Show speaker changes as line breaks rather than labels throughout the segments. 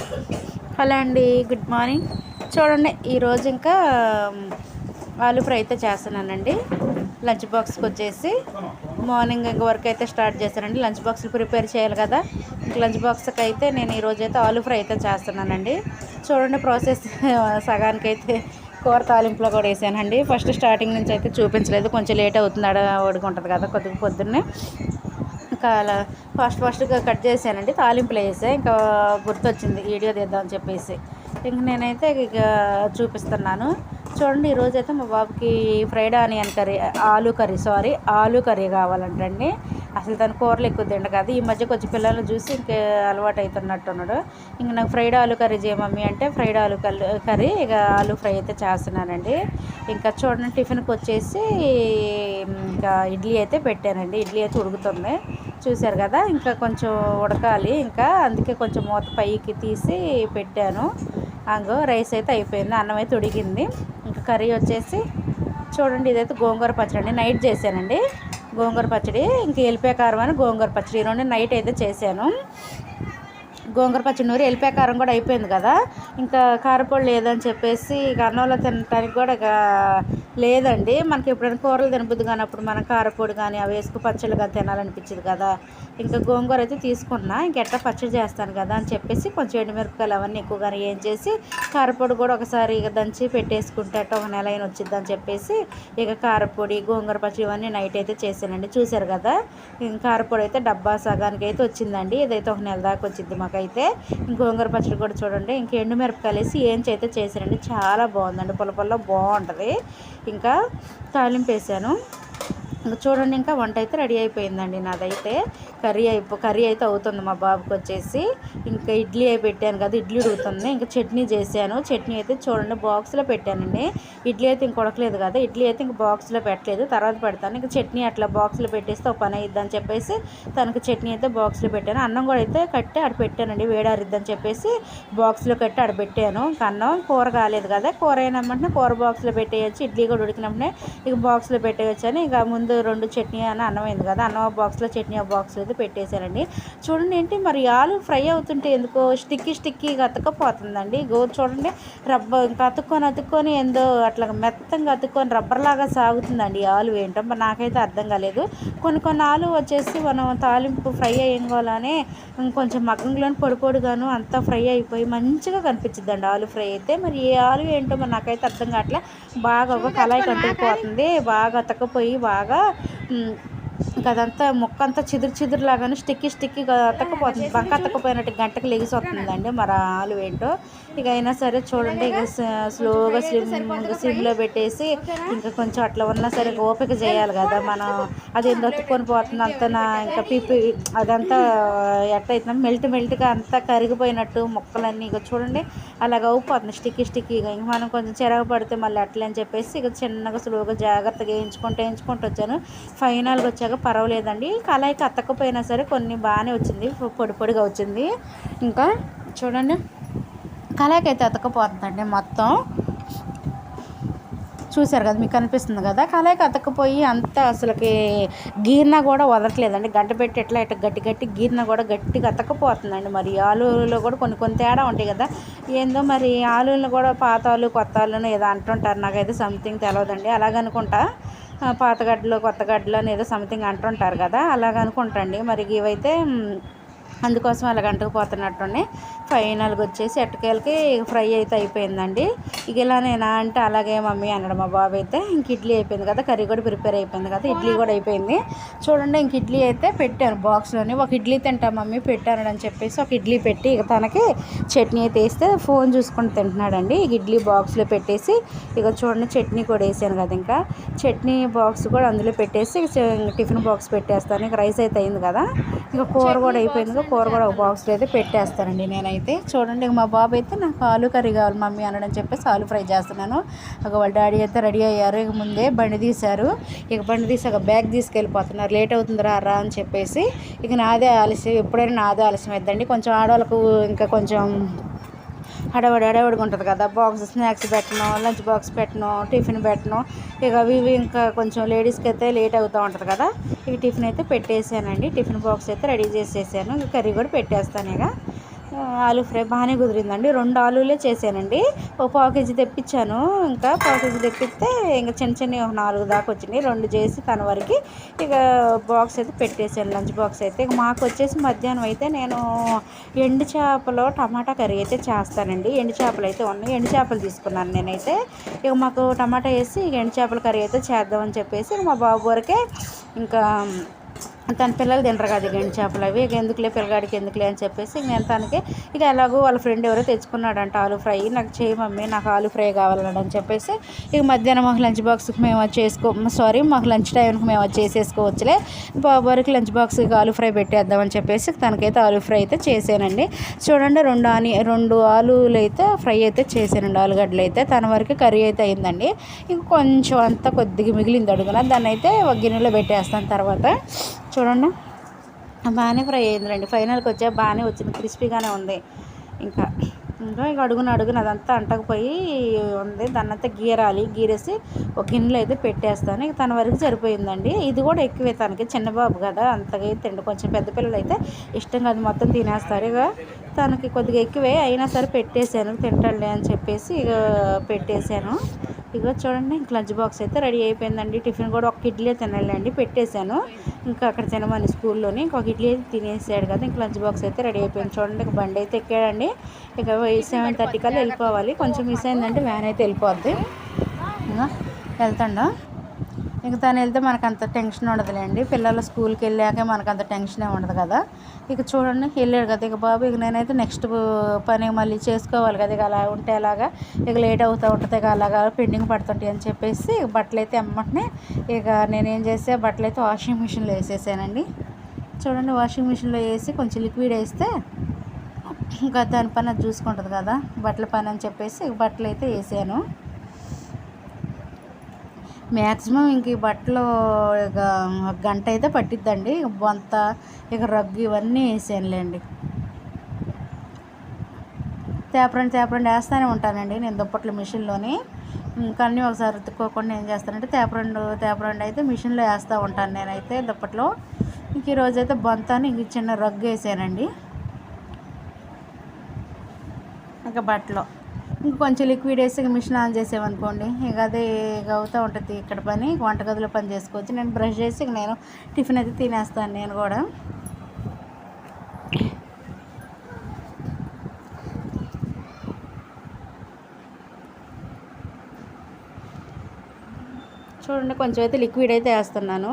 Hello అండి, good morning. చూడండి, ఈరోజు ఇంకా ఆలూ ఫ్రై అయితే చేస్తున్నానండి. లంచ్ బాక్స్కి వచ్చేసి మార్నింగ్ ఇంక వర్క్ అయితే స్టార్ట్ చేశానండి. లంచ్ బాక్స్లు ప్రిపేర్ చేయాలి కదా. ఇంక లంచ్ బాక్స్కి అయితే నేను ఈరోజు అయితే ఆలూ ఫ్రై అయితే చేస్తున్నానండి. చూడండి ప్రాసెస్ సగానికైతే కూర తాలింపులో కూడా వేసానండి. ఫస్ట్ స్టార్టింగ్ నుంచి అయితే చూపించలేదు, కొంచెం లేట్ అవుతుంది, ఉడుకుంటుంది కదా కొద్దిగా పొద్దున్నే. ఇంకా అలా ఫాస్ట్గా కట్ చేశానండి, తాలింపులు వేసా. ఇంకా గుర్తొచ్చింది వీడియో తీద్దామని చెప్పేసి ఇంక నేనైతే ఇక చూపిస్తున్నాను. చూడండి, ఈరోజైతే మా బాబుకి fried onion curry, aloo curry కావాలంటండి. అసలు తన కూరలు ఎక్కువ తిండు కదా. ఈ మధ్య కొంచెం పిల్లల్ని చూసి ఇంక అలవాటు అవుతున్నట్టున్నాడు. ఇంక నాకు ఫ్రైడ్ ఆలూ కర్రీ చేయ మమ్మీ అంటే ఫ్రైడ్ ఆలూ కర్రీ ఇక ఆలూ ఫ్రై అయితే చేస్తున్నానండి. ఇంకా చూడండి, టిఫిన్కి వచ్చేసి ఇంకా ఇడ్లీ అయితే పెట్టానండి. ఇడ్లీ అయితే ఉడుకుతుంది, చూశారు కదా. ఇంకా కొంచెం ఉడకాలి, ఇంకా అందుకే కొంచెం మూత పైకి తీసి పెట్టాను. అంగో రైస్ అయితే అయిపోయింది, అన్నం అయితే ఉడికింది. ఇంకా కర్రీ వచ్చేసి చూడండి, ఇదైతే గోంగూర పచ్చడి అండి. నైట్ చేశానండి గోంగూర పచ్చడి, ఇంక ఎల్లిపాయ కారం అని గోంగూర పచ్చడి, ఈ రెండు నైట్ అయితే చేశాను. గోంగూర పచ్చడి నూరి ఎల్లిపాయ కారం కూడా అయిపోయింది కదా. ఇంకా కారపొడి లేదని చెప్పేసి ఇక అన్నంలో తినడానికి కూడా ఇక లేదండి. మనకి ఎప్పుడైనా కూరలు తినబుద్ది కానప్పుడు మనం కారపొడి కానీ అవి వేసుకు పచ్చళ్ళు కానీ తినాలనిపించింది కదా. ఇంకా గోంగూర అయితే తీసుకున్నా, ఇంకెట్టా పచ్చడి చేస్తాను కదా అని చెప్పేసి కొంచెం ఎండుమిరపకాయలు అవన్నీ ఎక్కువగానే ఏం చేసి కారపొడి కూడా ఒకసారి ఇక దంచి పెట్టేసుకుంటే అట్ట ఒక నెల అయిన వచ్చిద్దని చెప్పేసి ఇక కారపొడి గోంగూర పచ్చడి ఇవన్నీ నైట్ అయితే చేశానండి. చూశారు కదా, కారపొడి అయితే డబ్బా సగానికి అయితే వచ్చిందండి. ఇదైతే ఒక నెల దాకా వచ్చింది మాకైతే. గోంగూర పచ్చడి కూడా చూడండి, ఇంక ఎండుమిరపకాయలు వేసి ఏం అయితే చేశానండి, చాలా బాగుందండి, పుల్ల బాగుంటుంది. ఇంకా తాలింపు వేసాను. ఇంకా చూడండి, ఇంకా వంట అయితే రెడీ అయిపోయిందండి నాదైతే. కర్రీ అయితే అవుతుంది మా బాబుకి వచ్చేసి. ఇంకా ఇడ్లీ అయి పెట్టాను కదా, ఇడ్లీ ఉడుకుతుంది. ఇంకా చట్నీ చేశాను. చట్నీ అయితే చూడండి బాక్స్లో పెట్టానండి. ఇడ్లీ అయితే ఇంక ఉడకలేదు కదా, ఇడ్లీ అయితే ఇంక బాక్స్లో పెట్టలేదు, తర్వాత పెడతాను. ఇంకా చట్నీ అట్లా బాక్స్లో పెట్టేస్తే ఒక పని అయిద్దని చెప్పేసి తనకి చట్నీ అయితే బాక్స్లో పెట్టాను. అన్నం కూడా అయితే కట్టి ఆడ పెట్టానండి, వేడారిద్దని చెప్పేసి బాక్స్లో కట్టి ఆడ పెట్టాను. ఇంకా అన్నం కూర కాలేదు కదా, కూర అయినమ్మంటే కూర బాక్స్లో పెట్టేయచ్చు, ఇడ్లీ కూడా ఉడికినప్పుడే ఇక బాక్స్లో పెట్టేయచ్చు అని ఇక ముందు రెండు చట్నీ అని అన్నం అయింది కదా, అన్నం బాక్స్లో చట్నీ బాక్స్లో అయితే పెట్టేశానండి. చూడండి, ఏంటి మరి ఆలు ఫ్రై అవుతుంటే ఎందుకో స్టిక్కీగా అతుక్కపోతుందండి. చూడండి, ఇంకా అతుక్కొని ఏందో అట్లా మెత్తంగా అతుక్కొని రబ్బర్లాగా సాగుతుందండి ఆలు. ఏంటో మరి నాకైతే అర్థం కాలేదు. కొన్ని ఆలు వచ్చేసి మనం తాలింపు ఫ్రై అయ్యంగానే కొంచెం మగ్గంలోని పొడిగాను అంతా ఫ్రై అయిపోయి మంచిగా కనిపించిద్దండి ఆలు ఫ్రై అయితే. మరి ఏ ఆలు ఏంటో మరి నాకైతే అర్థం కావట్లే. బాగా ఒక కళాయి కంటుకుపోతుంది, బాగా అతకపోయి బాగా ఇంకా అదంతా మొక్క అంతా చిదురు లాగానే స్టిక్కీగా అతకపోతుంది. బంక అతకపోయినట్టు గంటకు లెగిసి వస్తుందండి మరి ఆలు ఏంటో. ఇక అయినా సరే చూడండి, ఇక స్లోగా సిమ్లో పెట్టేసి ఇంకా కొంచెం అట్లా ఉన్నా సరే ఓపిక చేయాలి కదా మనం. అది అతుక్కొని పోతుంది అంతా ఇంకా పిప్పి అదంతా ఎట్టయితే మెల్ట్గా అంతా కరిగిపోయినట్టు మొక్కలన్నీ ఇక చూడండి అలాగ అయిపోతుంది స్టిక్కీగా. ఇంక మనం కొంచెం చెరగ పడితే మళ్ళీ అట్లే అని చెప్పేసి ఇక చిన్నగా స్లోగా జాగ్రత్తగా వేయించుకుంటూ వచ్చాను. ఫైనల్గా వచ్చాక పర్వాలేదండి, కళాయికి అతకపోయినా సరే కొన్ని బాగానే వచ్చింది, పొడిగా వచ్చింది. ఇంకా చూడండి, కళాయికి అయితే అతకపోతుందండి మొత్తం. చూశారు కదా, మీకు కనిపిస్తుంది కదా, కళాయికి అతకపోయి అంతా అసలుకి గీర్న కూడా వదలట్లేదండి. గంట పెట్టి ఎట్లా గట్టి గీర్న కూడా గట్టిగా అతకపోతుందండి. మరి ఆలులో కూడా కొన్ని తేడా ఉంటాయి కదా, ఏందో మరి ఆలులను కూడా పాత ఆలు కొత్త ఆలును ఏదో అంటుంటారు, నాకైతే సంథింగ్ తెలియదండి. అలాగనుకుంటా పాతగడ్డలు కొత్తగడ్డలు అని ఏదో సంథింగ్ అంటుంటారు కదా, అలాగనుకుంటండి. మరి ఇవైతే అందుకోసం అలాగ అంటుకుపోతున్నట్టుండి. ఫైనల్గా వచ్చేసి ఎట్టకేలకి ఫ్రై అయితే అయిపోయిందండి. ఇక ఇలా నేనా అంటే అలాగే మమ్మీ అన్నాడు మా బాబు అయితే. ఇంక ఇడ్లీ అయిపోయింది కదా, కర్రీ కూడా ప్రిపేర్ అయిపోయింది కదా, ఇడ్లీ కూడా అయిపోయింది. చూడండి, ఇంక ఇడ్లీ అయితే పెట్టాను బాక్స్లోని. ఒక ఇడ్లీ తింటా మమ్మీ పెట్టాను అని చెప్పేసి ఒక ఇడ్లీ పెట్టి ఇక తనకి చట్నీ అయితే వేస్తే ఫోన్ చూసుకొని తింటున్నాడండి. ఇక ఇడ్లీ బాక్స్లో పెట్టేసి ఇక చూడండి చట్నీ కూడా వేసాను కదా, ఇంకా చట్నీ బాక్స్ కూడా అందులో పెట్టేసి టిఫిన్ బాక్స్ పెట్టేస్తాను. ఇక రైస్ అయితే అయింది కదా, ఇక కూర కూడా అయిపోయింది, కూర కూడా ఒక బాక్స్లో అయితే పెట్టేస్తానండి నేనైతే. చూడండి, మా బాబు అయితే నాకు ఆలు కర్రీ కావాలి మమ్మీ అనడం చెప్పేసి ఆలు ఫ్రై చేస్తున్నాను. ఇక వాళ్ళ డాడీ అయితే రెడీ అయ్యారు, ఇక ముందే బండి తీశారు. ఇక బండి తీసి ఒక బ్యాగ్ తీసుకెళ్ళిపోతున్నారు, లేట్ అవుతుంది రా అని చెప్పేసి. ఇక నాదే ఆలస్యం, ఎప్పుడైనా నాదే ఆలస్యం అవుతుందండి. కొంచెం ఆడవాళ్ళకు ఇంకా కొంచెం హడావుడిగా ఉంటుంది కదా, బాక్స్ స్నాక్స్ పెట్టను, లంచ్ బాక్స్ పెట్టను, టిఫిన్ పెట్టను. ఇక అవి ఇంకా కొంచెం లేడీస్కి అయితే లేట్ అవుతూ ఉంటుంది కదా. ఇక టిఫిన్ అయితే పెట్టేసానండి, టిఫిన్ బాక్స్ అయితే రెడీ చేసేసాను. ఇక కర్రీ కూడా పెట్టేస్తాను. ఆలూ ఫ్రై బాగానే కుదిరిందండి. 2 ఆలూలే చేశానండి. ఓ పావు కేజీ తెప్పించాను. ఇంకా పావు కేజీ తెప్పిస్తే ఇంకా చిన్న చిన్నవి ఒక 4 దాకా వచ్చినాయి. 2 చేసి తన వరకు ఇక బాక్స్ అయితే పెట్టేశాను, లంచ్ బాక్స్ అయితే. ఇక మాకు వచ్చేసి మధ్యాహ్నం అయితే నేను ఎండు చేపలో టమాటా కర్రీ అయితే చేస్తానండి. ఎండు చేపలు అయితే ఉన్నాయి, ఎండు చేపలు తీసుకున్నాను నేనైతే. ఇక మాకు టమాటా వేసి ఇక ఎండు చేపల కర్రీ అయితే చేద్దామని చెప్పేసి మా బాబు వరకే ఇంకా తన పిల్లలు తినరు కదా ఎండు చేపలు అవి, ఇక ఎందుకులే పిల్లగాడికి ఎందుకులే అని చెప్పేసి నేను తనకి ఇక ఎలాగో వాళ్ళ ఫ్రెండ్ ఎవరో తెచ్చుకున్నాడంట ఆలూ ఫ్రై. నాకు చేయి మమ్మీ, నాకు ఆలూ ఫ్రై కావాలన్నాడు అని చెప్పేసి ఇక మధ్యాహ్నం మాకు లంచ్ బాక్స్కి మేము మాకు లంచ్ టైంకి మేము అది చేసేసుకోవచ్చులే, బాబు వరకు లంచ్ బాక్స్కి ఆలూ ఫ్రై పెట్టేద్దామని చెప్పేసి తనకైతే ఆలూ ఫ్రై అయితే చేశానండి. చూడండి 2 ఆలూలు అయితే ఫ్రై అయితే చేశానండి, ఆలుగడ్డలు అయితే. తన వరకు కర్రీ అయితే అయిందండి. ఇంక కొంచెం అంతా కొద్దిగా మిగిలింది అడుగున, దాన్ని అయితే ఒక గిన్నెలో పెట్టేస్తాను. తర్వాత చూడండి బాగానే ఫ్రై అయిందండి. ఫైనల్కి వచ్చా బాగానే వచ్చింది, క్రిస్పీగానే ఉంది. ఇంకా ఇక అడుగున అదంతా అంటకపోయి ఉంది, దాన్ని అంతా గీరేసి ఒక గిన్నెలో అయితే పెట్టేస్తాను. ఇక తన వరకు సరిపోయిందండి. ఇది కూడా ఎక్కువే, తనకి చిన్న బాబు కదా అంతగా తిండి, కొంచెం పెద్ద పిల్లలు అయితే ఇష్టంగా అది మొత్తం తినేస్తారు. ఇక తనకి కొద్దిగా ఎక్కువే అయినా సరే పెట్టేశాను, తింటాడులే అని చెప్పేసి ఇక పెట్టేశాను. ఇక చూడండి ఇంక లంచ్ బాక్స్ అయితే రెడీ అయిపోయిందండి. టిఫిన్ కూడా ఒక ఇడ్లీ తినాలండి, పెట్టేశాను. ఇంకా అక్కడ తినమని స్కూల్లోని ఇంకొక ఇడ్లీ అయితే తినేసాడు కదా. ఇంక లంచ్ బాక్స్ అయితే రెడీ అయిపోయింది. చూడండి ఇక బండి అయితే ఎక్కాడండి. ఇక 7:30 కల్లా వెళ్ళిపోవాలి. కొంచెం మిస్ అయిందంటే వ్యాన్ అయితే వెళ్ళిపోద్ది. వెళ్తాడా ఇంక తను వెళ్తే మనకు అంత టెన్షన్ ఉండదులేండి. పిల్లలు స్కూల్కి వెళ్ళాక మనకు అంత టెన్షనే ఉండదు కదా. ఇక చూడండి వెళ్ళాడు కదా ఇక బాబు. ఇక నేనైతే నెక్స్ట్ పని మళ్ళీ చేసుకోవాలి కదా. ఇక అలా ఉంటే అలాగా ఇక లేట్ అవుతూ ఉంటుంది, ఇక అలాగా పెండింగ్ పడుతుంటాయి అని చెప్పేసి బట్టలు అయితే అమ్మటనే ఇక నేనేం చేసే బట్టలు అయితే వాషింగ్ మిషన్లో వేసేసానండి. చూడండి వాషింగ్ మిషన్లో వేసి కొంచెం లిక్విడ్ వేస్తే ఇంకా దాని పని అది చూసుకుంటుంది కదా, బట్టల పని అని చెప్పేసి బట్టలు అయితే వేసాను. మ్యాక్సిమం ఇంక ఈ బట్టలు ఇక గంట అయితే పట్టిద్దండి. బొంత ఇక రగ్గు ఇవన్నీ వేసానులేండి. తేపరండి వేస్తూనే ఉంటానండి నేను దుప్పట్లు మిషన్లోని. ఇంకా అన్నీ ఒకసారి ఉతుక్కోకుండా ఏం చేస్తానంటే తేపరండు అయితే మిషన్లో వేస్తూ ఉంటాను నేనైతే దుప్పట్లో. ఇంక ఈరోజు అయితే బొంతాని ఇంక చిన్న రగ్గు వేసానండి. ఇంకా బట్టలో ఇంక కొంచెం లిక్విడ్ వేసి ఇక మిషన్ ఆన్ చేసామనుకోండి ఇక అదే ఇక అవుతూ ఉంటుంది ఇక్కడ పని. వంటగదిలో పని చేసుకోవచ్చు. నేను బ్రష్ చేసి ఇక నేను టిఫిన్ అయితే తినేస్తాను నేను కూడా. చూడండి కొంచెం అయితే లిక్విడ్ అయితే వేస్తున్నాను.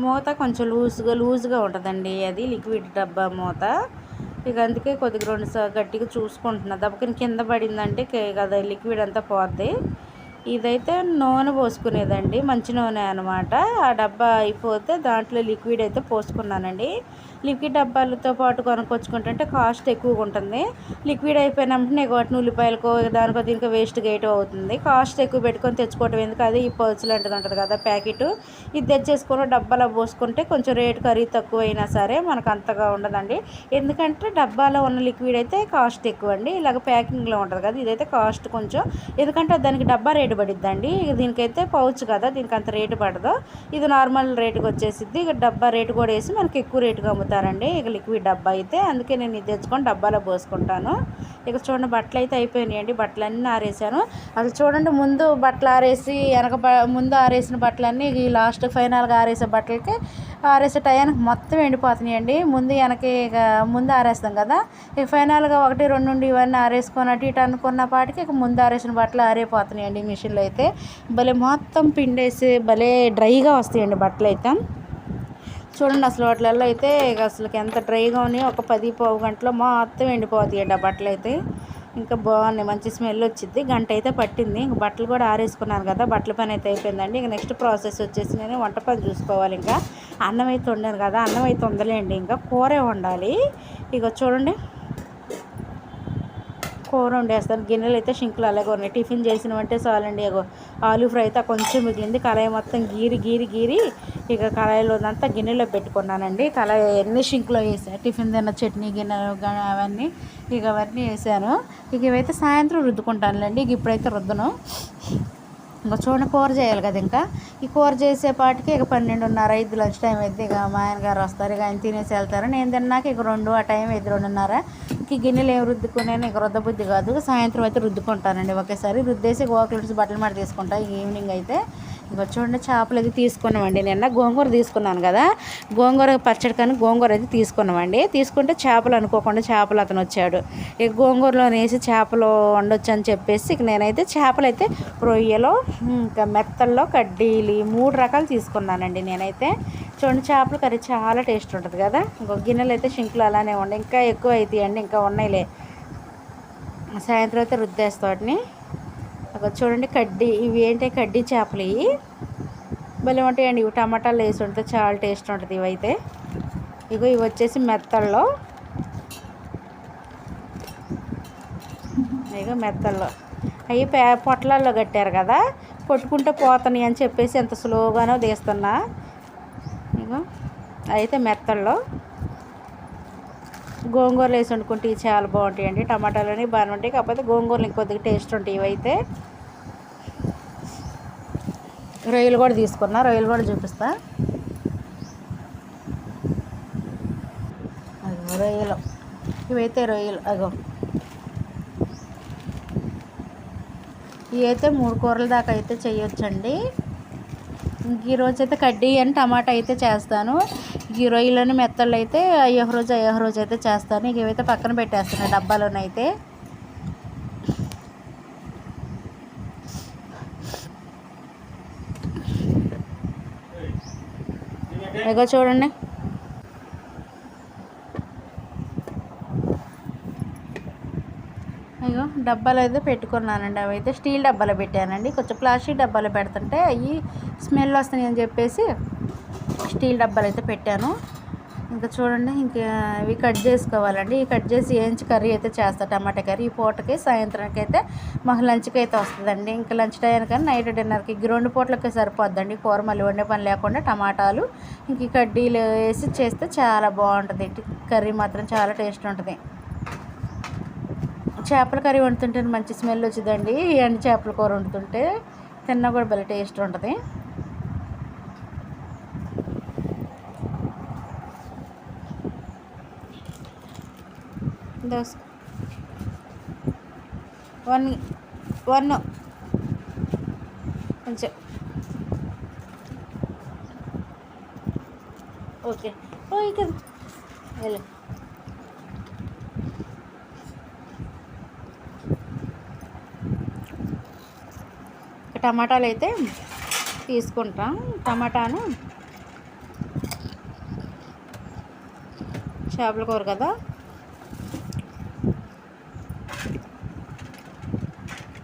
మూత కొంచెం లూజ్గా ఉంటుందండి, అది లిక్విడ్ డబ్బా మూత. ఇక అందుకే కొద్దిగా 2 గట్టిగా చూసుకుంటున్నా, దెబ్బకి కింద పడిందంటే కదా లిక్విడ్ అంతా పోద్ది. ఇదైతే నూనె పోసుకునేదండి, మంచి నూనె అనమాట. ఆ డబ్బా అయిపోతే దాంట్లో లిక్విడ్ అయితే పోసుకున్నానండి. లిక్విడ్ డబ్బాలతో పాటు కొనుక్కొచ్చుకుంటుంటే కాస్ట్ ఎక్కువగా ఉంటుంది. లిక్విడ్ అయిపోయినప్పుడు వాటిని ఉల్లిపాయలకో దానికో దీనికో వేస్ట్ గేట్ అవుతుంది. కాస్ట్ ఎక్కువ పెట్టుకొని తెచ్చుకోవటం ఎందుకు, అది ఈ పర్స్ లాంటిది ఉంటుంది కదా ప్యాకెట్, ఇది తెచ్చేసుకొని డబ్బాలో పోసుకుంటే కొంచెం రేటు ఖరీదు తక్కువ అయినా సరే మనకు అంతగా ఉండదండి. ఎందుకంటే డబ్బాలో ఉన్న లిక్విడ్ అయితే కాస్ట్ ఎక్కువ అండి, ఇలాగ ప్యాకింగ్లో ఉంటుంది కదా ఇదైతే కాస్ట్ కొంచెం, ఎందుకంటే దానికి డబ్బా రేటు పడిద్దండి. ఇక దీనికైతే పౌచ్ కదా దీనికి అంత రేటు పడదు, ఇది నార్మల్ రేటుకి వచ్చేసిద్ది. ఇక డబ్బా రేటు కూడా వేసి మనకి ఎక్కువ రేటుగా అమ్ముతారండి ఇక లిక్విడ్ డబ్బా అయితే. అందుకే నేను ఇది తెచ్చుకొని డబ్బాలో పోసుకుంటాను. ఇక చూడండి బట్టలు అయితే అయిపోయినాయండి, బట్టలన్నీ ఆరేసాను. అసలు చూడండి ముందు బట్టలు ఆరేసి ముందు ఆరేసిన బట్టలన్నీ ఈ లాస్ట్ ఫైనల్గా ఆరేసే బట్టలకి ఆరేసే టయానికి మొత్తం ఎండిపోతున్నాయండి. ముందు ఆరేస్తాం కదా, ఇక ఫైనల్గా 1, 2 ఇవన్నీ ఆరేసుకొని అటు ఇటు అనుకున్న పాటికి ఇక ముందు ఆరేసిన బట్టలు ఆరైపోతున్నాయండి మిషన్లో అయితే. భలే మొత్తం పిండేసి భలే డ్రైగా వస్తాయండి బట్టలు అయితే. చూడండి అసలు వాటిలలో అయితే ఇక అసలుకి ఎంత డ్రైగా ఉన్నాయో, ఒక 10-15 గంటలో మొత్తం ఎండిపోతాయండి ఆ బట్టలు అయితే. ఇంకా బాగున్నాయి, మంచి స్మెల్ వచ్చింది. గంట అయితే పట్టింది. ఇంక బట్టలు కూడా ఆరేసుకున్నాను కదా, బట్టల పని అయితే అయిపోయిందండి. ఇంక నెక్స్ట్ ప్రాసెస్ వచ్చేసి నేను వంట పని చూసుకోవాలి. ఇంకా అన్నం అయితే వండాను కదా, అన్నం అయితే ఉందలేండి, ఇంకా కూరే వండాలి. ఇక చూడండి కూర వండేస్తాను. గిన్నెలు అయితే షింకులు అలాగే ఉన్నాయి. టిఫిన్ చేసినవంటే చాలండి. ఆలు ఫ్రై అయితే కొంచెం మిగిలింది. కళాయి మొత్తం గీరి ఇక కళాయిలో అంతా గిన్నెలో పెట్టుకున్నానండి. కళాయి ఎన్ని షింకులో వేసాను. టిఫిన్ తిన్న చట్నీ గిన్నెలు అవన్నీ అవన్నీ వేసాను. ఇవైతే సాయంత్రం రుద్దుకుంటానులేండి. ఇప్పుడైతే రుద్దను. ఇంకా చూడండి, కూర చేయాలి కదా. ఇంకా ఈ కూర చేసేపాటికి ఇక 12:30 అయింది. లంచ్ టైం అయితే ఇక మా ఆయన గారు వస్తారు. ఇక ఆయన తినేసి వెళ్తారు. నేను తిన్నాక ఇక 2 ఆ టైం అయితే 2:30. ఇంక గిన్నెలు ఏమి రుద్దుకున్నాను. ఇక రుద్దబుద్ధి కాదు. సాయంత్రం అయితే రుద్దుకుంటానండి. ఒకేసారి రుద్దేసి ఓకలిసి బట్టలు మాట తీసుకుంటా. ఈవినింగ్ అయితే ఇంకా చూడండి, చేపలు అయితే తీసుకున్నామండి. నిన్న గోంగూర తీసుకున్నాను కదా, గోంగూర పచ్చడి కానీ గోంగూర అయితే తీసుకున్నామండి. తీసుకుంటే చేపలు అనుకోకుండా చేపలు అతను వచ్చాడు. ఇక గోంగూరలో వేసి చేపలు వండొచ్చు అని చెప్పేసి ఇక నేనైతే చేపలు అయితే రొయ్యలు, ఇంకా మెత్తల్లో కడ్డీలు 3 రకాలు తీసుకున్నానండి నేనైతే. చూడండి, చేపల కర్రీ చాలా టేస్ట్ ఉంటుంది కదా. ఇంకో గిన్నెలు అయితే షింకులు అలానే ఉండే, ఇంకా ఎక్కువ అవుతాయండి. ఇంకా ఉన్నాయిలే, సాయంత్రం అయితే రుద్దేస్తా వాటిని. చూడండి, ఇవి ఏంటి, కడ్డీ చేపలు. ఇవి భలే ఉంటాయండి. ఇవి టమాటాలు వేసి ఉంటే చాలా టేస్ట్ ఉంటుంది. ఇవైతే ఇవి వచ్చేసి మెత్తల్లో, మెత్తల్లో అవి పొట్లాల్లో కట్టారు కదా, కొట్టుకుంటే పోతాయి అని చెప్పేసి ఎంత స్లోగానో తీస్తున్నా. అయితే మెత్తల్లో గోంగూరలు వేసి వండుకుంటే ఇవి చాలా బాగుంటాయండి. టమాటాలని బాగానే ఉంటాయి, కాకపోతే గోంగూరలు ఇంకొద్దిగా టేస్ట్ ఉంటాయి. ఇవైతే రొయ్యలు కూడా తీసుకున్నా, రొయ్యలు కూడా చూపిస్తా. రొయ్యలు, ఇవైతే రొయ్యలు. ఇవైతే 3 కూరల దాకా అయితే చేయొచ్చండి. ఇంక ఈరోజు అయితే కడ్డీ అని టమాటా అయితే చేస్తాను. ఈ రొయ్యలని మెత్తళ్ళు అయితే అయ్యో రోజు అయితే చేస్తాను. ఇక ఇవైతే పక్కన పెట్టేస్తాను డబ్బాలోనైతే. చూడండి, డబ్బాలు అయితే పెట్టుకున్నానండి. అవి అయితే స్టీల్ డబ్బాలో పెట్టానండి. కొంచెం ప్లాస్టిక్ డబ్బాలో పెడుతుంటే అవి స్మెల్ వస్తున్నాయి అని చెప్పేసి స్టీల్ డబ్బాలు అయితే పెట్టాను. ఇంకా చూడండి, ఇంకా ఇవి కట్ చేసుకోవాలండి. ఈ కట్ చేసి వేయించి కర్రీ అయితే చేస్తా, టమాటా కర్రీ. ఈ పూటకి సాయంత్రానికి అయితే మాకు లంచ్కి అయితే వస్తుందండి. ఇంకా లంచ్ టైంకి నైట్ డిన్నర్కి 2 పూటలకి సరిపోద్దండి. కూర మళ్ళీ వండే పని లేకుండా టమాటాలు ఇంక కడ్డీలు వేసి చేస్తే చాలా బాగుంటుంది. కర్రీ మాత్రం చాలా టేస్ట్ ఉంటుంది. చేపల కర్రీ వండుతుంటే మంచి స్మెల్ వచ్చిందండి. ఎండు చేపల కూర వండుతుంటే తిన్నా కూడా భలే టేస్ట్ ఉంటుంది. వన్ కొంచెం ఓకే ఓకే వెళ్ళు. టమాటాలు అయితే తీసుకుంటాం. టమాటాను చేపల కూర కదా,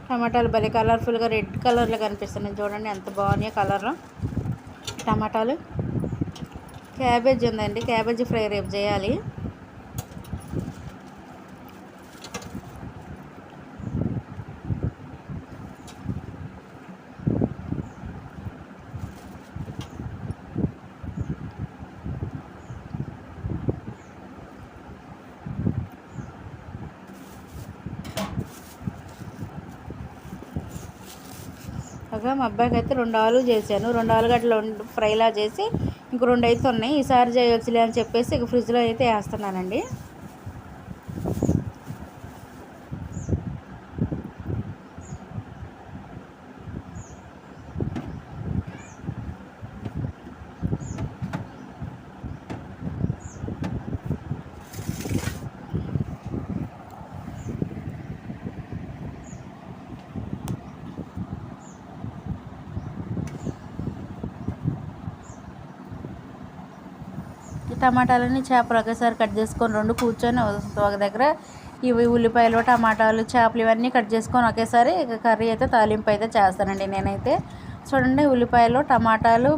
టమాటాలు భలే కలర్ఫుల్గా రెడ్ కలర్లో కనిపిస్తున్నాయి. చూడండి ఎంత బాగున్నాయో కలర్లో టమాటాలు. క్యాబేజీ ఉందండి, క్యాబేజీ ఫ్రై రేపు చేయాలి. మా అబ్బాయికి అయితే 2 ఆలు చేశాను. 2 ఆలుగడ్డలు ఫ్రైలా చేసి ఇంక 2 అయితే ఉన్నాయి. ఈసారి చేయొచ్చులే అని చెప్పేసి ఇక ఫ్రిడ్జ్లో అయితే వేస్తున్నానండి. టమాటాలని చేపలు ఒకేసారి కట్ చేసుకొని 2 కూర్చొని ఒక దగ్గర ఇవి ఉల్లిపాయలు టమాటాలు చేపలు ఇవన్నీ కట్ చేసుకొని ఒకేసారి కర్రీ అయితే తాలింపు అయితే చేస్తానండి నేనైతే. చూడండి, ఉల్లిపాయలు టమాటాలు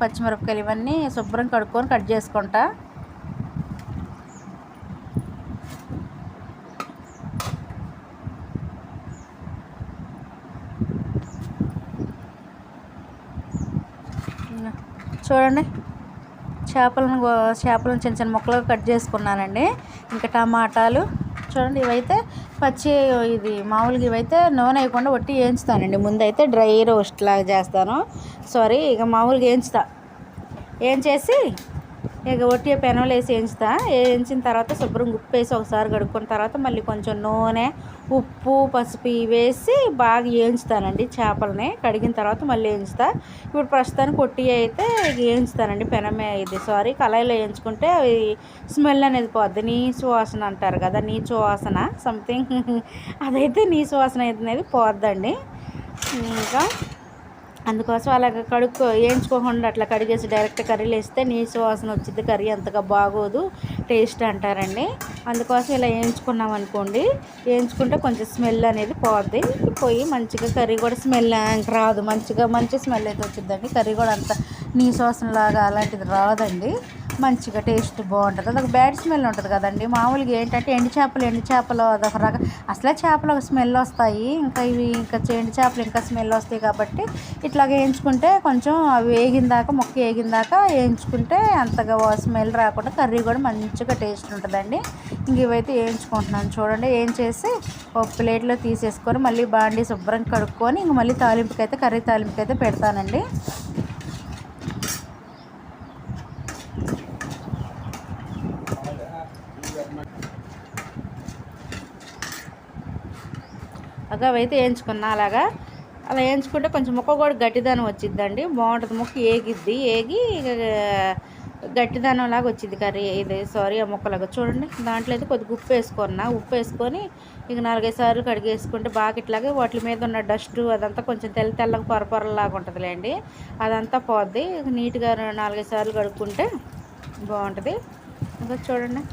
పచ్చిమిరపకాయలు ఇవన్నీ శుభ్రం కడుక్కొని కట్ చేసుకుంటా. చూడండి, చేపలను చిన్న చిన్న ముక్కలుగా కట్ చేసుకున్నానండి. ఇంకా టమాటాలు చూడండి, ఇవైతే పచ్చి, ఇది మామూలుగా ఇవైతే నూనె వేయకుండా ఒట్టి వేయించుతానండి. ముందైతే డ్రై రోస్ట్ లాగా చేస్తాను, ఇక మామూలుగా ఏం చేసి ఇక ఒట్టి పెనంలో వేసి వేయించిన తర్వాత శుభ్రం ఉప్పు వేసి ఒకసారి కడుక్కున్న తర్వాత మళ్ళీ కొంచెం నూనె, ఉప్పు, పసుపు వేసి బాగా వేయించుతానండి. చేపలని కడిగిన తర్వాత మళ్ళీ ఇప్పుడు ప్రస్తుతానికి ఒట్టి అయితే వేయించుతానండి. కళాయిలో వేయించుకుంటే అవి స్మెల్ అనేది పోద్ది. నీచు వాసన అంటారు కదా, నీచు వాసన సంథింగ్ అదైతే నీచు వాసన అనేది పోద్దండి. ఇంకా అందుకోసం అలాగ వేయించుకోకుండా అట్లా కడిగేసి డైరెక్ట్ కర్రీలో వేస్తే నీసు వాసన వచ్చింది, కర్రీ అంతగా బాగోదు, టేస్ట్ అంటారండి. అందుకోసం ఇలా వేయించుకున్నాం అనుకోండి, వేయించుకుంటే కొంచెం స్మెల్ అనేది పోయి మంచిగా కర్రీ కూడా స్మెల్ రాదు, మంచి స్మెల్ అయితే వచ్చిందండి. కర్రీ కూడా అంత నీసు వాసన లాగా అలాంటిది రాదండి, మంచిగా టేస్ట్ బాగుంటుంది. అదొక బ్యాడ్ స్మెల్ ఉంటుంది కదండి. మామూలుగా ఏంటంటే ఎండు చేపలు అదొక రకం, అసలే చేపలు ఒక స్మెల్ వస్తాయి, ఇంకా ఎండు చేపలు ఇంకా స్మెల్ వస్తాయి. కాబట్టి ఇట్లాగ వేయించుకుంటే కొంచెం అవి మొక్క వేగిన దాకా వేయించుకుంటే అంతగా స్మెల్ రాకుండా కర్రీ కూడా మంచిగా టేస్ట్ ఉంటుందండి. ఇంక ఇవైతే వేయించుకుంటున్నాను చూడండి. చేసి ఒక ప్లేట్లో తీసేసుకొని మళ్ళీ బాండీ శుభ్రంగా కడుక్కొని ఇంక మళ్ళీ కర్రీ తాలింపుకైతే పెడతానండి. అవైతే వేయించుకున్నా. అలా వేయించుకుంటే కొంచెం ముక్క కూడా గట్టిదనం వచ్చిద్దండి, బాగుంటుంది. ముక్క ఏగి గట్టిదనం లాగా వచ్చింది కర్రీ ఆ ముక్కలాగా. చూడండి, దాంట్లో అయితే కొద్దిగా ఉప్పు వేసుకొని ఇక 4-5 సార్లు కడిగేసుకుంటే బాగా ఇట్లాగే వాటి మీద ఉన్న డస్ట్ అదంతా కొంచెం తెల్లగా పొరలాగా ఉంటుందిలేండి, అదంతా పోద్ది. నీట్గా 4-5 సార్లు కడుక్కుంటే బాగుంటుంది. ఇంకా చూడండి,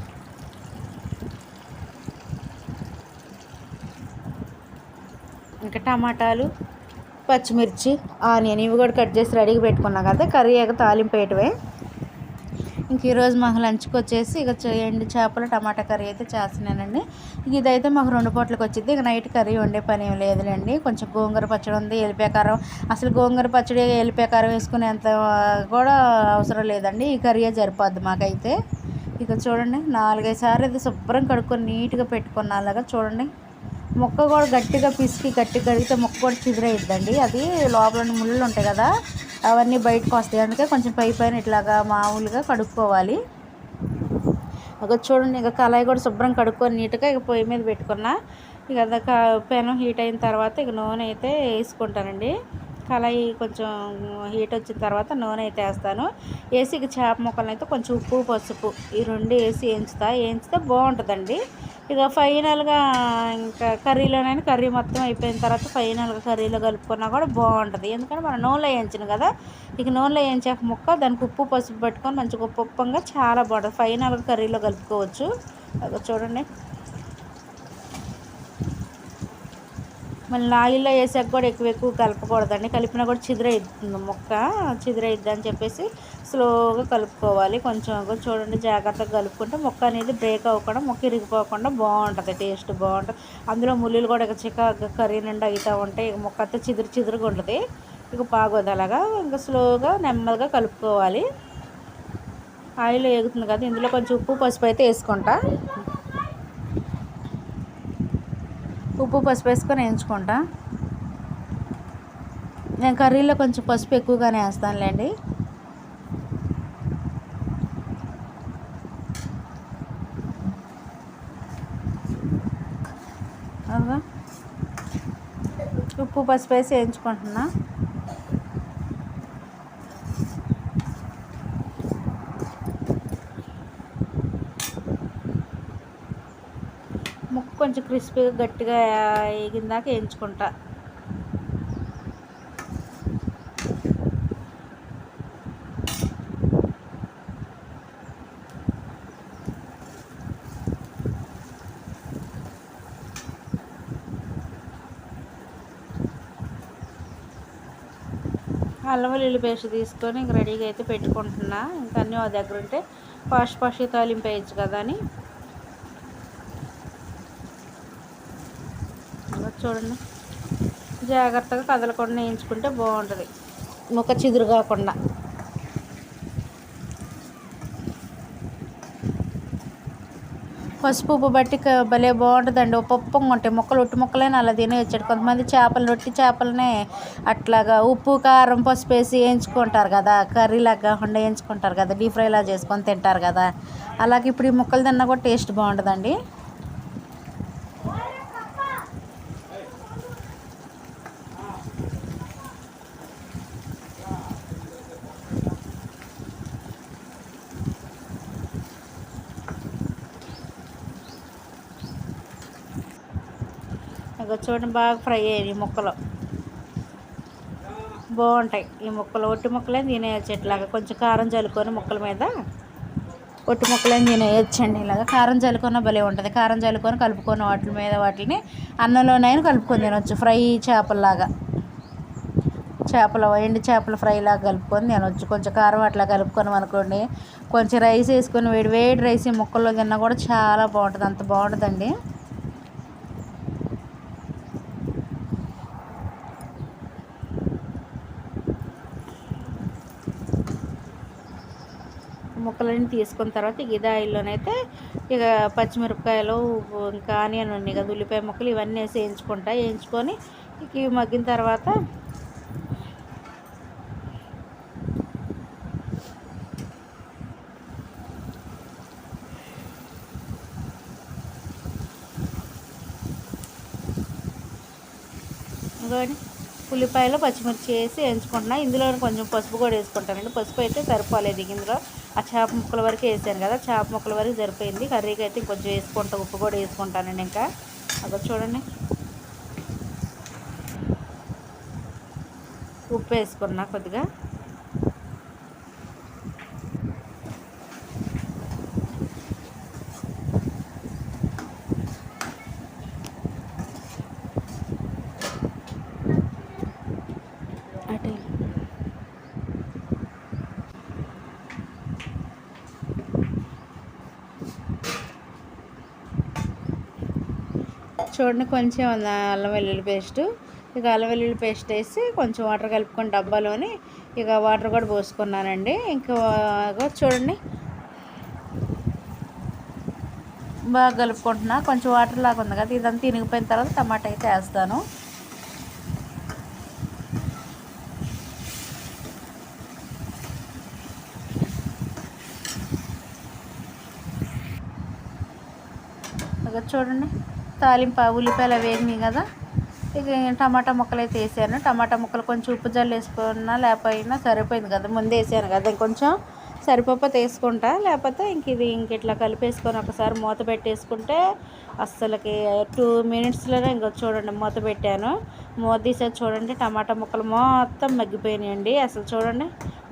ఇంకా టమాటాలు, పచ్చిమిర్చి, ఆనియన్ ఇవి కూడా కట్ చేసి రెడీగా పెట్టుకున్నాం కదా, కర్రీ తాలింపు వేయటమే. ఇంక ఈరోజు మాకు లంచ్కి వచ్చేసి ఇక ఎండు చేపలు టమాటా కర్రీ అయితే చేస్తున్నానండి. ఇదైతే మాకు 2 పూటలకు వచ్చింది. ఇక నైట్ కర్రీ వండే పని ఏం లేదులేండి. కొంచెం గోంగూర పచ్చడి ఉంది, ఎల్లిపాయ అసలు గోంగూర పచ్చడి ఎల్లిపాయ కారం వేసుకునేంత కూడా అవసరం లేదండి, ఈ కర్రీ సరిపోద్ది మాకైతే. ఇక చూడండి, 4-5 సార్లు అయితే శుభ్రం కడుక్కొని నీట్గా పెట్టుకున్న అలాగా. చూడండి, ముక్క కూడా గట్టిగా కడిగితే ముక్క కూడా చిదిరైద్దండి. అది లోపల ముళ్ళు ఉంటాయి కదా, అవన్నీ బయటకు వస్తాయి. అందుకే కొంచెం పైన ఇట్లాగా మామూలుగా కడుక్కోవాలి. చూడండి, ఇక కళాయి కూడా శుభ్రం కడుక్కొని నీట్గా ఇక పొయ్యి మీద పెట్టుకున్నా. ఇక పెనం హీట్ అయిన తర్వాత ఇక నూనె అయితే వేసుకుంటానండి. కళాయి కొంచెం హీట్ వచ్చిన తర్వాత నూనె అయితే వేస్తాను. ఇక చేప ముక్కలను అయితే కొంచెం ఉప్పు, పసుపు ఈ 2 వేసి వేయించితే బాగుంటుందండి. ఇక ఫైనల్గా ఇంకా కర్రీ మొత్తం అయిపోయిన తర్వాత ఫైనల్గా కర్రీలో కలుపుకున్నా కూడా బాగుంటుంది, ఎందుకంటే మనం నూనెలో వేయించిన కదా. ఇక నూనెలో వేయించాక ముక్క దానికి ఉప్పు, పసుపు పెట్టుకొని మంచిగా ఉప్పంగా చాలా బాగుంటుంది. ఫైనల్గా కర్రీలో కలుపుకోవచ్చు. చూడండి, మళ్ళీ ఆయిల్లో వేసాక కూడా ఎక్కువ కలపకూడదండి, కలిపినా కూడా చిదిరైద్ది అని చెప్పేసి స్లోగా కలుపుకోవాలి. కొంచెం చూడండి, జాగ్రత్తగా కలుపుకుంటే ముక్క అనేది బ్రేక్ అవ్వకుండా, ముక్క ఇరిగిపోకుండా బాగుంటుంది, టేస్ట్ బాగుంటుంది. అందులో ముళ్ళులు కూడా కర్రీ నిండా అవుతూ ఉంటాయి, ఇక ముక్క అంతా చిదురుగా ఉంటుంది, ఇక బాగోదు. అలాగా ఇంకా స్లోగా నెమ్మదిగా కలుపుకోవాలి. ఆయిల్ వేగుతుంది కదా, ఇందులో కొంచెం ఉప్పు, పసుపు అయితే వేసుకుంటా. ఉప్పు, పసుపు వేసుకొని వేయించుకుంటా. నేను కర్రీలో కొంచెం పసుపు ఎక్కువగానే వేస్తానులేండి. ఉప్పు, పసుపు వేసి వేయించుకుంటున్నా. ముక్క కొంచెం క్రిస్పీగా గట్టిగా వేగిన దాకా వేయించుకుంటా. అల్లం వెల్లుల్లి పేస్ట్ తీసుకొని ఇంక రెడీగా అయితే పెట్టుకుంటున్నా. ఇంకా అన్నీ ఆ దగ్గర ఉంటే ఫాస్ట్ తాలింపు వేయచ్చు కదా అని. చూడండి, జాగ్రత్తగా కదలకుండా వేయించుకుంటే బాగుంటుంది, ముక్క చిదురు కాకుండా. పసుపు ఉప్పు బట్టి భలే బాగుంటుందండి. ఉప్పగా ఉంటాయి ముక్కలు, ఒట్టి ముక్కలైనా అలా తినేయచ్చండి. కొంతమంది రొట్టి చేపలనే అట్లాగా ఉప్పు కారం పసుపు వేసి వేయించుకుంటారు కదా, కర్రీలాగా కాకుండా వేయించుకుంటారు కదా, డీప్ ఫ్రైలా చేసుకొని తింటారు కదా. అలాగే ఇప్పుడు ఈ ముక్కలు తిన్నా కూడా టేస్ట్ బాగుంటుందండి. ఇంకా చూడండి బాగా ఫ్రై అయ్యాయి ఈ ముక్కలు, బాగుంటాయి ఈ ముక్కలు. ఒట్టి ముక్కలేని తినేయచ్చు ఇట్లాగా, కొంచెం కారం చల్లుకొని ముక్కల మీద ఒట్టి ముక్కలేని తినేయచ్చండి. ఇలాగా కారం చల్లుకొని భలే ఉంటుంది. కారం చల్లుకొని కలుపుకొని వాటి మీద వాటిని అన్నంలోనైనా కలుపుకొని తినవచ్చు. ఫ్రై చేపల్లాగా, ఎండు చేపల ఫ్రై లాగా కలుపుకొని తినవచ్చు. కొంచెం కారం అట్లా కలుపుకొని అనుకోండి, కొంచెం రైస్ వేసుకొని వేడి వేడి రైస్ ఈ ముక్కల్లో తిన్నా కూడా చాలా బాగుంటుంది. అంత బాగుంటుందండి. ముక్కలన్నీ తీసుకున్న తర్వాత ఇదే ఆయిల్లోనైతే ఇక పచ్చిమిరపకాయలు ఇంకా ఆనియన్ ఉన్నాయి కదా, ఉల్లిపాయ ముక్కలు ఇవన్నీ వేసి వేయించుకొని ఇక ఇవి మగ్గిన తర్వాత ఇంకోటి ఉల్లిపాయలు పచ్చిమిర్చి వేసి వేయించుకుంటున్నా. ఇందులో కొంచెం పసుపు కూడా వేసుకుంటానండి. పసుపు అయితే సరిపోలేదు ఇందులో, ఆ చేప ముక్కల వరకు వేసాను కదా, చేప ముక్కల వరకు సరిపోయింది. కర్రీకి అయితే ఇంకొంచెం వేసుకుంటా, ఉప్పు కూడా వేసుకుంటానండి. ఇంకా అక్కడ చూడండి ఉప్పు వేసుకున్నా కొద్దిగా. చూడండి కొంచెం అల్లం వెల్లుల్లి పేస్ట్, ఇక అల్లం వెల్లుల్లి పేస్ట్ వేసి కొంచెం వాటర్ కలుపుకొని డబ్బాలోని ఇక వాటర్ కూడా పోసుకున్నానండి. ఇంకా చూడండి బాగా కలుపుకుంటున్నా. కొంచెం వాటర్ లాగా ఉంది కదా, ఇదంతా ఇనిగిపోయిన తర్వాత టమాటా అయితే వేస్తాను. ఇక చూడండి తాలింపు ఉల్లిపాయలు వేగినాయి కదా, ఇక టమాటా ముక్కలు అయితే వేసాను. టమాటా ముక్కలు కొంచెం ఉప్పు జల్లు వేసుకున్నా లేకపోయినా సరిపోయింది కదా, ముందే వేసాను కదా, ఇంకొంచెం సరిపోతే వేసుకుంటా, లేకపోతే ఇంక ఇట్లా కలిపేసుకొని ఒకసారి మూత పెట్టేసుకుంటే అస్సలకి 2 minutesలోనే ఇంకో చూడండి మూత పెట్టాను. మూత తీసేది చూడండి, టమాటా ముక్కలు మొత్తం మగ్గిపోయినాయండి. అసలు చూడండి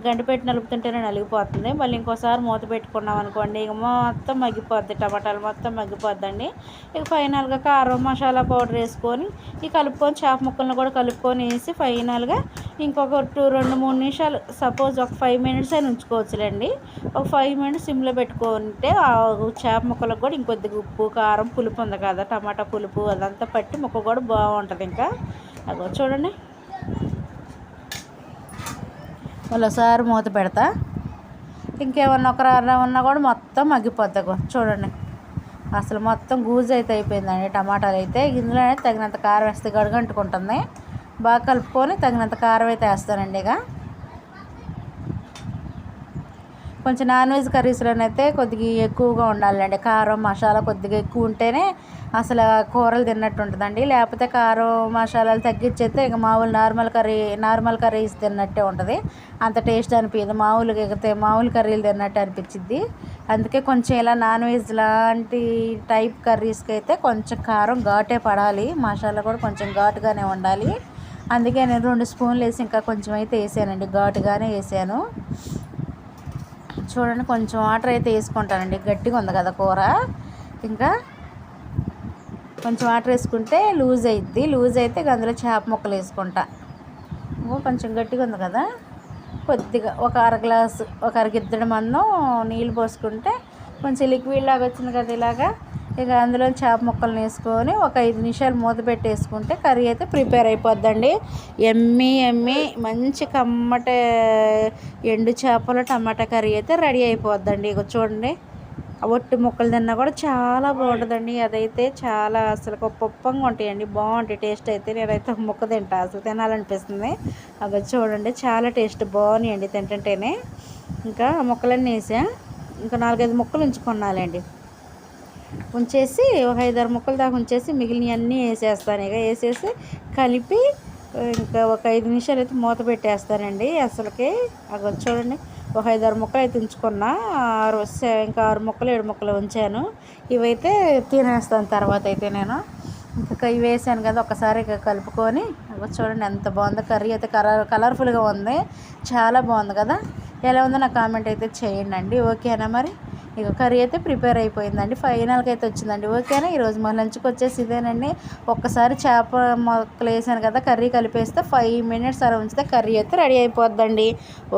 గంట పెట్టి నలుపుతుంటేనే నలిగిపోతుంది. మళ్ళీ ఇంకోసారి మూత పెట్టుకున్నాం అనుకోండి ఇక మొత్తం మగ్గిపోద్ది, టమాటాలు మొత్తం మగ్గిపోద్దండి. ఇక ఫైనల్గా కారం మసాలా పౌడర్ వేసుకొని ఇక కలుపుకొని చేప ముక్కలను కూడా కలుపుకొని వేసి ఫైనల్గా ఇంకొక 2-3 నిమిషాలు, సపోజ్ ఒక 5 minutes అయినా ఉంచుకోవచ్చులేండి. ఒక 5 minutes సిమ్లో పెట్టుకుంటే ఆ చేప ముక్కలకు కూడా ఇంకొద్దిగా ఉప్పు కారం పులుపు ఉంది కదా, టమాటా పులుపు అదంతా పట్టి ముక్క కూడా బాగుంటుంది. ఇంకా అగో చూడండి మళ్ళీసారి మూత పెడతా, ఇంకేమన్నా ఒక ఉన్నా కూడా మొత్తం మగ్గిపోద్ది. చూడండి అసలు మొత్తం గూజు అయితే అయిపోయిందండి. టమాటాలు అయితే ఇందులో తగినంత కారం వేస్తే గడుగంటుకుంటుంది. బాగా కలుపుకొని తగినంత కారం అయితే వేస్తానండి. ఇక కొంచెం నాన్ వెజ్ కర్రీస్లోనైతే కొద్దిగా ఎక్కువగా ఉండాలండి, కారం మసాలా కొద్దిగా ఎక్కువ ఉంటేనే అసలు కూరలు తిన్నట్టు ఉంటుందండి. లేకపోతే కారం మసాలాలు తగ్గించేస్తే ఇక నార్మల్ కర్రీస్ తిన్నట్టే ఉంటుంది, అంత టేస్ట్ అనిపించదు. మామూలు కర్రీలు తిన్నట్టు అనిపించిద్ది. అందుకే కొంచెం ఇలా నాన్ వెజ్ లాంటి టైప్ కర్రీస్కి అయితే కొంచెం కారం ఘాటే పడాలి, మసాలా కూడా కొంచెం ఘాటుగానే ఉండాలి. అందుకే నేను 2 స్పూన్లు వేసి ఇంకా కొంచెం అయితే వేసానండి, ఘాటుగానే వేసాను. చూడండి కొంచెం వాటర్ అయితే వేసుకుంటానండి, గట్టిగా ఉంది కదా కూర, ఇంకా కొంచెం వాటర్ వేసుకుంటే లూజ్ అవుద్ది. లూజ్ అయితే అందులో చేప ముక్కలు వేసుకుంటా. కొంచెం గట్టిగా ఉంది కదా, కొద్దిగా ఒక అరగిద్దడి మందం నీళ్ళు పోసుకుంటే కొంచెం లిక్విడ్ లాగా వచ్చింది కదా ఇలాగా. ఇక అందులో చేప ముక్కలను వేసుకొని ఒక 5 నిమిషాలు మూత పెట్టేసుకుంటే కర్రీ అయితే ప్రిపేర్ అయిపోద్దండి. ఎమ్మి మంచి కమ్మట ఎండు చేపల టమాటా కర్రీ అయితే రెడీ అయిపోద్దండి. ఇక చూడండి ఒట్టి ముక్కలు తిన్నా కూడా చాలా బాగుంటుందండి. అదైతే చాలా అసలు పప్పంగా ఉంటాయండి, బాగుంటాయి టేస్ట్ అయితే. నేనైతే ఒక ముక్క తింటా, అసలు తినాలనిపిస్తుంది. అవి చూడండి చాలా టేస్ట్ బాగున్నాయండి తింటుంటేనే. ఇంకా ముక్కలన్నీ వేసా, ఇంకా 4-5 ముక్కలు ఉంచుకున్నాలండి. ఉంచేసి ఒక 5-6 ముక్కలు దాకా ఉంచేసి మిగిలినవి అన్నీ వేసేస్తాను. ఇక వేసేసి కలిపి ఇంకా ఒక 5 నిమిషాలు అయితే మూత పెట్టేస్తానండి. అసలుకి అక్కడ చూడండి ఒక 5-6 ముక్కలు అయితే ఉంచుకున్నా, ఇంకా 6 ముక్కలు 7 ముక్కలు ఉంచాను. ఇవైతే తినేస్తాను తర్వాత అయితే నేను. ఇంకా ఇవి వేసాను కదా, ఒకసారి ఇక కలుపుకొని చూడండి ఎంత బాగుందో. కర్రీ అయితే కలర్ఫుల్గా ఉంది, చాలా బాగుంది కదా. ఎలా ఉందో నాకు కామెంట్ అయితే చేయండి అండి. ఓకేనా మరి. ఇక కర్రీ అయితే ప్రిపేర్ అయిపోయిందండి, ఫైనల్గా అయితే వచ్చిందండి. ఓకేనా. ఈరోజు మా లంచ్కి వచ్చేసి ఇదేనండి. ఒక్కసారి చేప మొక్కలు వేసాను కదా, కర్రీ కలిపేస్తే 5 మినిట్స్ అలా ఉంచితే కర్రీ అయితే రెడీ అయిపోద్దండి.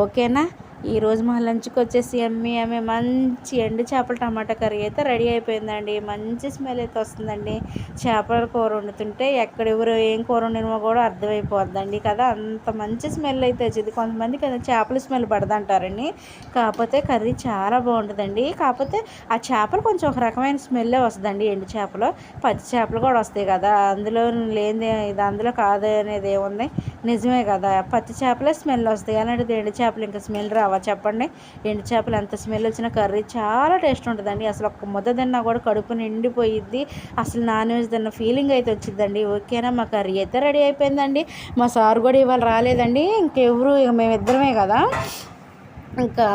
ఓకేనా. ఈరోజు మా లంచ్కి వచ్చేసి ఎమ్మి మంచి ఎండు చేపల టమాటా కర్రీ అయితే రెడీ అయిపోయిందండి. మంచి స్మెల్ అయితే వస్తుందండి. చేపల కూర వండుతుంటే ఎక్కడెవరు ఏం కూర వండినమో కూడా అర్థమైపోద్దండి కదా, అంత మంచి స్మెల్ అయితే వచ్చింది. కొంతమంది కదా చేపల స్మెల్ పడదంటారండి, కాకపోతే కర్రీ చాలా బాగుంటుందండి. కాకపోతే ఆ చేపలు కొంచెం ఒక రకమైన స్మెల్లే వస్తుందండి. ఎండు చేపలు, పచ్చి చేపలు కూడా వస్తాయి కదా, అందులో లేని ఇది అందులో కాదు అనేది ఏముంది, నిజమే కదా. పచ్చి చేపలే స్మెల్ వస్తాయి, అలాంటిది ఎండు చేపలు ఇంకా స్మెల్ రావా చెప్పండి. ఎండు చేపలు ఎంత స్మెల్ వచ్చిన కర్రీ చాలా టేస్ట్ ఉంటుందండి. అసలు ఒక్క ముద్ద తిన్నా కూడా కడుపు నిండిపోయిద్ది, అసలు నాన్ వెజ్ తిన్న ఫీలింగ్ అయితే వచ్చిందండి. ఓకేనా. మా కర్రీ అయితే రెడీ అయిపోయిందండి. మా సార్ కూడా ఇవాళ రాలేదండి, ఇంకెవరు, ఇక మేమిద్దరమే కదా. ఇంకా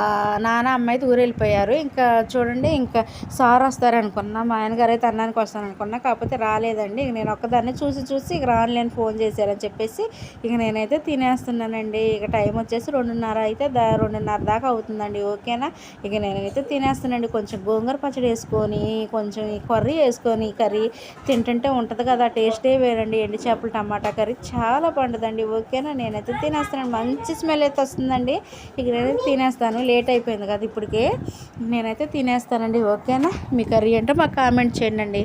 నాన్న అమ్మ అయితే ఊరు వెళ్ళిపోయారు. ఇంకా చూడండి, ఇంకా సార్ వస్తారనుకున్నా, మా ఆయనగారు అయితే అన్నానికి వస్తారనుకున్నా, కాకపోతే రాలేదండి. ఇక నేను ఒక్కదాన్ని చూసి ఇక రానులేని ఫోన్ చేశారని చెప్పేసి ఇక నేనైతే తినేస్తున్నానండి. ఇక టైం వచ్చేసి 2:30 అయితే 2:30 దాకా అవుతుందండి. ఓకేనా. ఇక నేనైతే తినేస్తానండి. కొంచెం గోంగూర పచ్చడి వేసుకొని, కొంచెం ఈ కర్రీ వేసుకొని, కర్రీ తింటుంటే ఉంటుంది కదా, టేస్టే వేరండి. ఎండు చేపల టమాటా కర్రీ చాలా బాగుంటుందండి. ఓకేనా. నేనైతే తినేస్తానండి, మంచి స్మెల్ అయితే వస్తుందండి. ఇక నేనైతే తినేస్తాను, లేట్ అయిపోయింది కదా ఇప్పటికే. నేనైతే తినేస్తానండి. ఓకేనా. మీ కర్రీ అంటే మాకు కామెంట్ చేయండి.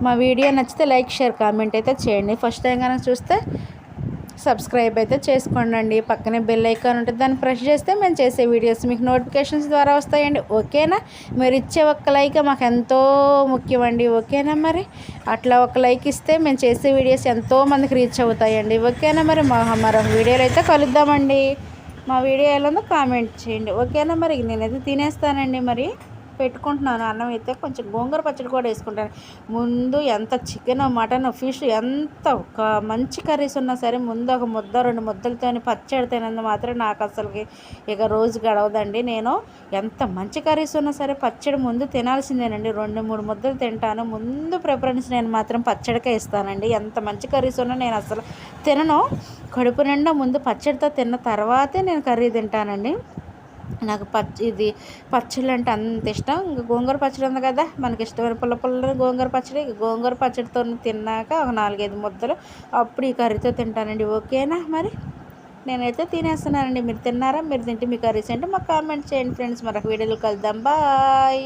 మా వీడియో నచ్చితే లైక్, షేర్, కామెంట్ అయితే చేయండి. ఫస్ట్ టైం కనుక చూస్తే సబ్స్క్రైబ్ అయితే చేసుకోండి. పక్కనే బెల్ ఐకాన్ ఉంటుంది, దాన్ని ప్రెస్ చేస్తే మేము చేసే వీడియోస్ మీకు నోటిఫికేషన్స్ ద్వారా వస్తాయండి. ఓకేనా. మీరు ఇచ్చే ఒక్క లైక్ మాకు ఎంతో ముఖ్యమండి. ఓకేనా మరి. అట్లా ఒక లైక్ ఇస్తే మేము చేసే వీడియోస్ ఎంతోమందికి రీచ్ అవుతాయండి. ఓకేనా మరి. మరొక వీడియోలో అయితే కలుద్దామండి. మా వీడియో ఎలా ఉందో కామెంట్ చేయండి. ఓకేనా మరి. నేనైతే తినేస్తానండి, మరి పెట్టుకుంటున్నాను. అన్నం అయితే కొంచెం గోంగూర పచ్చడి కూడా వేసుకుంటాను. ముందు ఎంత చికెన్, మటన్, ఫిష్ ఎంత ఒక మంచి కర్రీస్ ఉన్నా సరే ముందు ఒక ముద్ద 2 ముద్దలతో పచ్చడి తినందు మాత్రం నాకు అసలుకి ఇక రోజు గడవదండి. నేను ఎంత మంచి కర్రీస్ ఉన్నా సరే పచ్చడి ముందు తినాల్సిందేనండి. 2-3 ముద్దలు తింటాను. ముందు ప్రిఫరెన్స్ నేను మాత్రం పచ్చడికే ఇస్తానండి. ఎంత మంచి కర్రీస్ ఉన్నా నేను అసలు తినను. కడుపు నిండా ముందు పచ్చడితో తిన్న తర్వాతే నేను కర్రీ తింటానండి. నాకు పచ్చళ్ళు అంటే అంత ఇష్టం. ఇంకా గోంగూర పచ్చడి ఉంది కదా, మనకి ఇష్టమైన పుల్ల గోంగూర పచ్చడి. గోంగూర పచ్చడితో తిన్నాక ఒక 4-5 ముద్దలు అప్పుడు ఈ కర్రీతో తింటానండి. ఓకేనా మరి. నేనైతే తినేస్తున్నానండి. మీరు తిన్నారా? మీరు తింటే మీ కర్రీస్ అంటే మాకు కామెంట్ చేయండి ఫ్రెండ్స్. మరొక వీడియోలో కలుద్దాం. బాయ్.